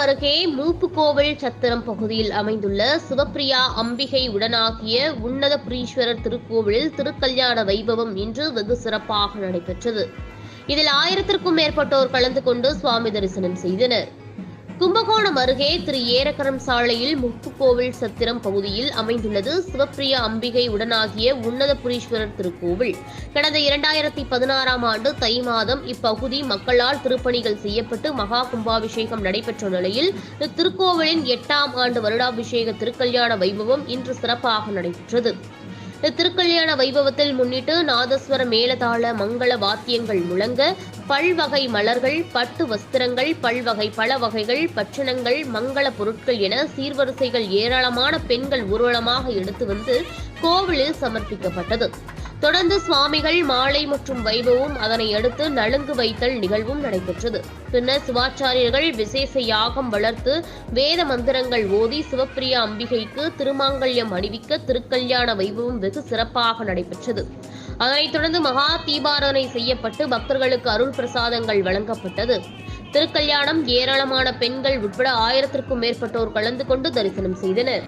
அருகே மூப்புக்கோவில் சத்திரம் பகுதியில் அமைந்துள்ள சிவப்பிரியா அம்பிகை உடனாகிய உன்னதபுரீஸ்வரர் திருக்கோவிலில் திருக்கல்யாண வைபவம் இன்று வெகு சிறப்பாக நடைபெற்றது. இதில் 1000க்கும் மேற்பட்டோர் கலந்து கொண்டு சுவாமி தரிசனம் செய்தனர். கும்பகோணம் அருகே திரு ஏரகரம் சாலையில் மூப்புக்கோவில் சத்திரம் பகுதியில் அமைந்துள்ளது சிவப்பிரியா அம்பிகை உடனாகிய உன்னதபுரீஸ்வரர் திருக்கோவில். கடந்த 2016ஆம் ஆண்டு தை மாதம் இப்பகுதி மக்களால் திருப்பணிகள் செய்யப்பட்டு மகா கும்பாபிஷேகம் நடைபெற்ற நிலையில் இத்திருக்கோவிலின் 8ஆம் ஆண்டு வருடாபிஷேக திருக்கல்யாண வைபவம் இன்று சிறப்பாக நடைபெற்றது. இத்திருக்கல்யாண வைபவத்தில் முன்னிட்டு நாதஸ்வர மேளதாள மங்கள வாத்தியங்கள் முழங்க பல்வகை மலர்கள், பட்டு வஸ்திரங்கள், பல்வகை பழ வகைகள், பட்சணங்கள், மங்கள பொருட்கள் என சீர்வரிசைகள் ஏராளமான பெண்கள் ஊர்வலமாக எடுத்து வந்து கோவிலில் சமர்ப்பிக்கப்பட்டது. தொடர்ந்து சுவாமிகள் மாலை மற்றும் வைபவம், அதனை அடுத்து நலுங்கு வைத்தல் நிகழ்வும் நடைபெற்றது. பின்னர் சிவாச்சாரியர்கள் விசேஷ யாகம் வளர்த்து வேத மந்திரங்கள் ஓதி சிவப்பிரியா அம்பிகைக்கு திருமாங்கல்யம் அணிவிக்க திருக்கல்யாண வைபவம் வெகு சிறப்பாக நடைபெற்றது. அதனைத் தொடர்ந்து மகா தீபாராதனை செய்யப்பட்டு பக்தர்களுக்கு அருள் பிரசாதங்கள் வழங்கப்பட்டது. திருக்கல்யாணம் ஏராளமான பெண்கள் உட்பட 1000க்கும் மேற்பட்டோர் கலந்து கொண்டு தரிசனம் செய்தனர்.